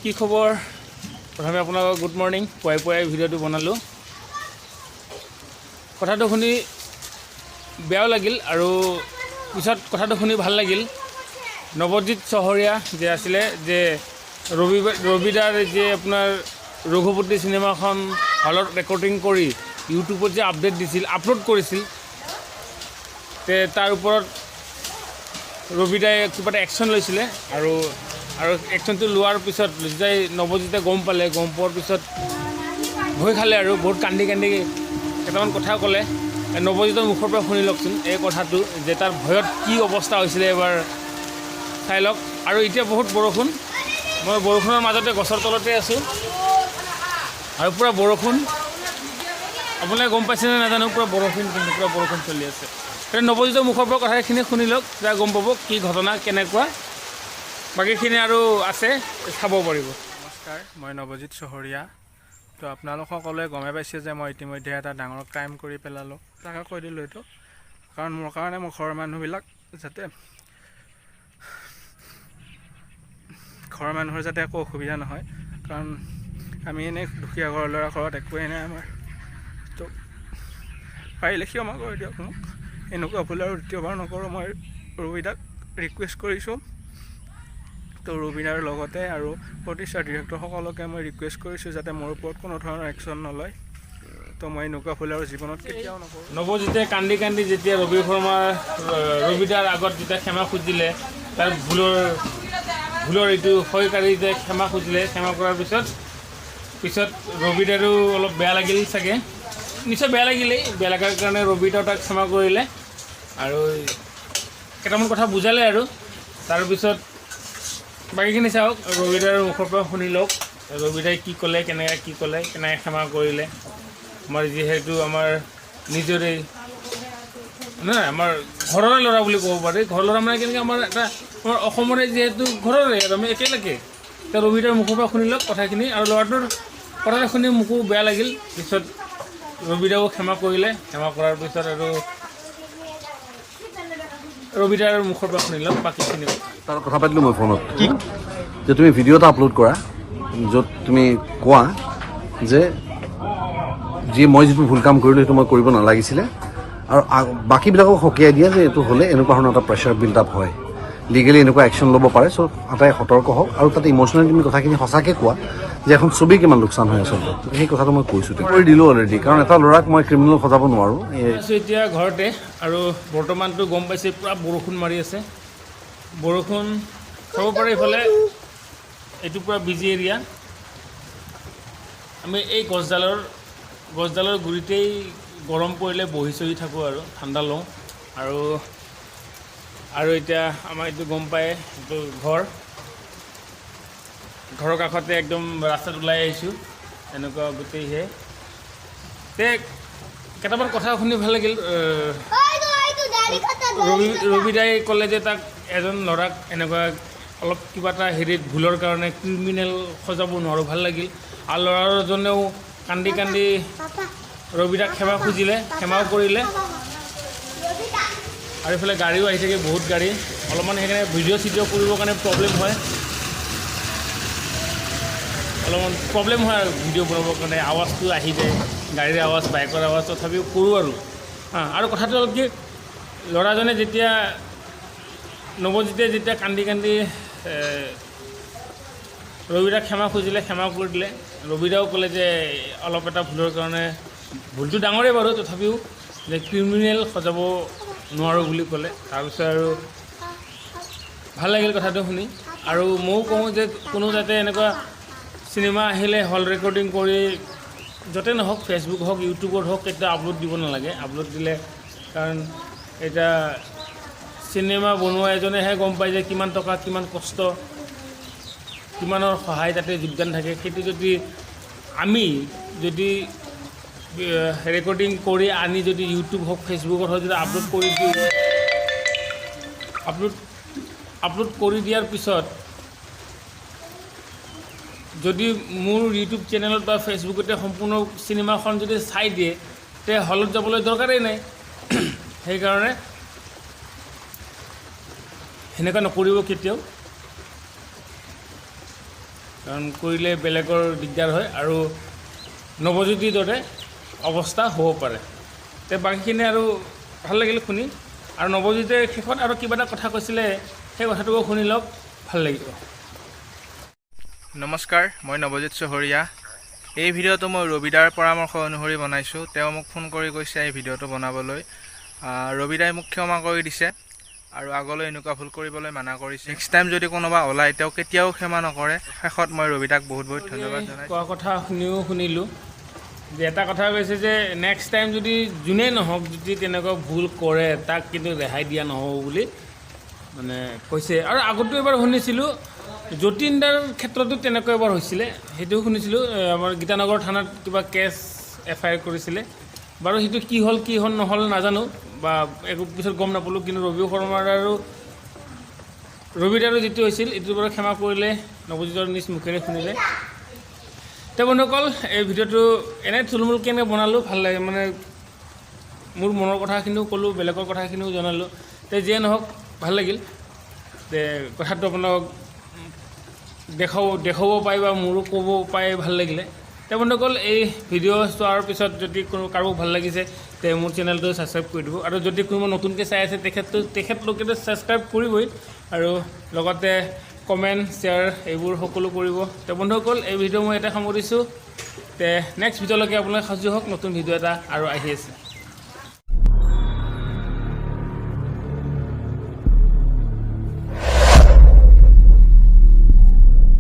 কি খবৰ প্ৰথমে আপোনাক গুড মৰ্নিং পুৱাই ভিডিঅ'টো বনালোঁ কথাটো শুনি বেয়াও লাগিল আৰু পিছত কথাটো শুনি ভাল লাগিল নৱজিত চহৰীয়া যে আছিলে যে ৰবিদাৰ যে আপোনাৰ ৰঘুপতি চিনেমাখন হলত ৰেকৰ্ডিং কৰি ইউটিউবত যে আপডেট দিছিল আপলোড কৰিছিল তে তাৰ ওপৰত ৰবিদাই কিবা এটা একশ্যন লৈছিলে আৰু একশ্যনটো লোৱাৰ পিছত যেতিয়া নৱজিতে গম পালে গম পোৱাৰ পিছত ভয় খালে আৰু বহুত কান্দি কেইটামান কথা ক'লে নৱজিতৰ মুখৰ পৰা শুনি লওকচোন এই কথাটো যে তাৰ ভয়ত কি অৱস্থা হৈছিলে এবাৰ চাই লওক আৰু এতিয়া বহুত বৰষুণ মই বৰষুণৰ মাজতে গছৰ তলতে আছোঁ আৰু পূৰা বৰষুণ আপোনালোকে গম পাইছেনে নাজানো পূৰা বৰষুণ কিন্তু পূৰা বৰষুণ চলি আছে নৱজিতৰ মুখৰ পৰা কথাখিনি শুনি লওক তেতিয়া গম পাব কি ঘটনা কেনেকুৱা বাকীখিনি আৰু আছে চাব পাৰিব নমস্কাৰ মই নৱজিত চহৰীয়া তো আপোনালোক সকলোৱে গমে পাইছে যে মই ইতিমধ্যে এটা ডাঙৰ ক্ৰাইম কৰি পেলালোঁ তাকে কৈ দিলোঁ এইটো কাৰণ মোৰ কাৰণে মোৰ ঘৰৰ মানুহবিলাক যাতে ঘৰৰ মানুহৰ যাতে একো অসুবিধা নহয় কাৰণ আমি এনেই দুখীয়া ঘৰৰ ল'ৰা ঘৰত একোৱেই নাই আমাৰ তো পাৰিলে ক্ষমা কৰি দিয়ক মোক এনেকুৱা ভুল আৰু দ্বিতীয়বাৰ নকৰোঁ মই ৰবিদাক ৰিকুৱেষ্ট কৰিছোঁ তো ৰবিদাৰ লগতে আৰু প্ৰতিষ্ঠাৰ ডিৰেক্টৰ সকলোকে মই ৰিকুৱেষ্ট কৰিছোঁ যাতে মোৰ ওপৰত কোনো ধৰণৰ একশ্যন নলয় তো মই এনেকুৱা ভুল আৰু জীৱনত কেতিয়াও নকৰোঁ নৱজিতে কান্দি যেতিয়া ৰবিদাৰ আগত যেতিয়া ক্ষমা খুজিলে তাৰ ভুলৰ এইটো সহকাৰী যে ক্ষমা খুজিলে ক্ষমা কৰাৰ পিছত ৰবিদাৰো অলপ বেয়া লাগিল চাগে নিশ্চয় বেয়া লাগিলেই বেয়া লগাৰ কাৰণে ৰবিদাও তাক ক্ষমা কৰিলে আৰু কেইটামান কথা বুজালে আৰু তাৰপিছত বাকীখিনি চাওক ৰবিদাৰ মুখৰ পৰা শুনি লওক ৰবিদাই কি ক'লে কেনেকৈ ক্ষমা কৰিলে আমাৰ যিহেতু আমাৰ নিজৰে নহয় আমাৰ ঘৰৰে ল'ৰা বুলি ক'ব পাৰি ঘৰৰ ল'ৰা মানে কেনেকৈ আমাৰ অসমৰে যিহেতু ঘৰৰে আৰু আমি একেলগে এতিয়া ৰবিদাৰ মুখৰ পৰা শুনি লওক কথাখিনি আৰু ল'ৰাটোৰ কথাটো শুনি মোকো বেয়া লাগিল পিছত ৰবিদাও ক্ষমা কৰিলে ক্ষমা কৰাৰ পিছত আৰু ৰবিদাৰ মুখৰ পৰা শুনি লওক বাকীখিনি তাৰ কথা পাতিলোঁ মই ফোনত যে তুমি ভিডিঅ' এটা আপলোড কৰা য'ত তুমি কোৱা যে মই যিটো ভুল কাম কৰিলোঁ সেইটো মই কৰিব নালাগিছিলে আৰু বাকীবিলাকক সকীয়াই দিয়া যে এইটো হ'লে এনেকুৱা ধৰণৰ এটা প্ৰেছাৰ বিল্ড আপ হয় লিগেলি এনেকুৱা একশ্যন ল'ব পাৰে চ' আটাই সতৰ্ক হওক আৰু তাতে ইম'চনেলি তুমি কথাখিনি সঁচাকৈ কোৱা যে এখন ছবি কিমান লোকচান হৈ আচলতে সেই কথাটো মই কৈছোঁ কৰি দিলোঁ অলৰেডি কাৰণ এটা ল'ৰাক মই ক্ৰিমিনেল সজাব নোৱাৰোঁ এতিয়া ঘৰতে আৰু বৰ্তমানটো গম পাইছে পূৰা বৰষুণ মাৰি আছে বৰষুণ চাব পাৰে এইফালে এইটো পূৰা বিজি এৰিয়া আমি এই গছডালৰ গুৰিতেই গৰম পৰিলে বহি চহি থাকোঁ আৰু ঠাণ্ডা লওঁ আৰু এতিয়া আমাৰ এইটো গম পায় এইটো ঘৰৰ কাষতে একদম ৰাস্তাত ওলাই আহিছোঁ এনেকুৱা গোটেইহে কেইটামান কথা শুনি ভাল লাগিল ৰবিদাই ক'লে যে তাক এজন ল'ৰাক এনেকুৱা অলপ কিবা এটা হেৰিত ভুলৰ কাৰণে ক্ৰিমিনেল সজাব নোৱাৰোঁ ভাল লাগিল আৰু ল'ৰাজনেও কান্দি ৰবিদাক ক্ষমাও কৰিলে আৰু এইফালে গাড়ীও আহি থাকে বহুত গাড়ী অলপমান সেইকাৰণে ভিডিঅ' চিডিঅ' কৰিবৰ কাৰণে প্ৰব্লেম হয় অলপমান প্ৰব্লেম হয় আৰু ভিডিঅ' বনাবৰ কাৰণে আৱাজটো আহি যায় গাড়ীৰ আৱাজ বাইকৰ আৱাজ তথাপিও কৰোঁ আৰু কথাটো হ'ল কি ল'ৰাজনে যেতিয়া নৱজিতে যেতিয়া কান্দি ৰবিদাক ক্ষমা খুজিলে ক্ষমা কৰি দিলে ৰবিদাও ক'লে যে অলপ এটা ভুলৰ কাৰণে ভুলটো ডাঙৰেই বাৰু তথাপিও যে ক্ৰিমিনেল সজাব নোৱাৰোঁ বুলি ক'লে তাৰপিছত আৰু ভাল লাগিল কথাটো শুনি আৰু ময়ো কওঁ যে কোনো যাতে এনেকুৱা চিনেমা আহিলে হল ৰেকৰ্ডিং কৰি য'তে নহওক ফেচবুক হওক ইউটিউবত হওক কেতিয়া আপলোড দিব নালাগে আপলোড দিলে কাৰণ এতিয়া চিনেমা বনোৱা এজনেহে গম পায় যে কিমান টকা কিমান কষ্ট কিমানৰ সহায় তাতে যোগদান থাকে সেইটো যদি আমি যদি ৰেকৰ্ডিং কৰি আনি যদি ইউটিউব হওক ফেচবুকত হওক যদি আপলোড কৰি দিওঁ আপলোড কৰি দিয়াৰ পিছত যদি মোৰ ইউটিউব চেনেলত বা ফেচবুকতে সম্পূৰ্ণ চিনেমাখন যদি চাই দিয়ে তে হলত যাবলৈ দৰকাৰেই নাই সেইকাৰণে সেনেকুৱা নকৰিব কেতিয়াও কাৰণ কৰিলে বেলেগৰ দিগদাৰ হয় আৰু নৱজ্যোতিৰ দৰে অৱস্থা হ'ব পাৰে তে বাকীখিনি আৰু ভাল লাগিল শুনি আৰু নৱজ্যোতিৰ শেষত আৰু কিবা এটা কথা কৈছিলে সেই কথাটোও শুনি লওক ভাল লাগিব নমস্কাৰ মই নৱজিত চহৰীয়া এই ভিডিঅ'টো মই ৰবিদাৰ পৰামৰ্শ অনুসৰি বনাইছোঁ তেওঁ মোক ফোন কৰি কৈছে এই ভিডিঅ'টো বনাবলৈ ৰবিদাই মোক ক্ষমা কৰি দিছে আৰু আগলৈ এনেকুৱা ভুল কৰিবলৈ মানা কৰিছে নেক্সট টাইম যদি কোনোবা ওলায় তেওঁ কেতিয়াও ক্ষমা নকৰে শেষত মই ৰবিদাক বহুত বহুত ধন্যবাদ জনাইছোঁ কোৱা কথা শুনিলোঁ যে এটা কথা কৈছে যে নেক্সট টাইম যদি যোনেই নহওক যদি তেনেকুৱা ভুল কৰে তাক কিন্তু ৰেহাই দিয়া নহ'ব বুলি মানে কৈছে আৰু আগতো এবাৰ শুনিছিলোঁ যতীন দাৰ ক্ষেত্ৰতো তেনেকুৱা এবাৰ হৈছিলে সেইটোও শুনিছিলোঁ আমাৰ গীতানগৰ থানাত কিবা কেছ FIR কৰিছিলে বাৰু সেইটো কি হ'ল নহ'ল নাজানো বা একো পিছত গম নাপালোঁ কিন্তু ৰবি শৰ্মাৰ আৰু ৰবিদাৰো যিটো হৈছিল এইটোৰ পৰা ক্ষমা কৰিলে নৱজ্যোতিৰ নিজ মুখেৰে শুনিলে তে বন্ধুসকল এই ভিডিঅ'টো এনে থুলমূলকৈ এনে বনালোঁ ভাল লাগে মানে মোৰ মনৰ কথাখিনিও ক'লোঁ বেলেগৰ কথাখিনিও জনালোঁ তে যিয়ে নহওক ভাল লাগিল তে কথাটো আপোনালোকক দেখাব পাই বা মোৰো ক'ব পাই ভাল লাগিলে তে বন্ধুসকল এই ভিডিঅ' চোৱাৰ পিছত যদি কাৰো ভাল লাগিছে তে মোৰ চেনেলটো ছাবস্ক্ৰাইব কৰি দিব আৰু যদি কোনোবা নতুনকৈ চাই আছে তেখেতলোকেতো ছাবস্ক্ৰাইব কৰিবই আৰু লগতে কমেণ্ট শ্বেয়াৰ এইবোৰ সকলো কৰিব তে বন্ধুসকল এই ভিডিঅ' মই এটা সামৰিছোঁ তে নেক্সট ভিডিঅ'লৈকে আপোনালোকে সাজু হওক নতুন ভিডিঅ' এটা আৰু আহি আছে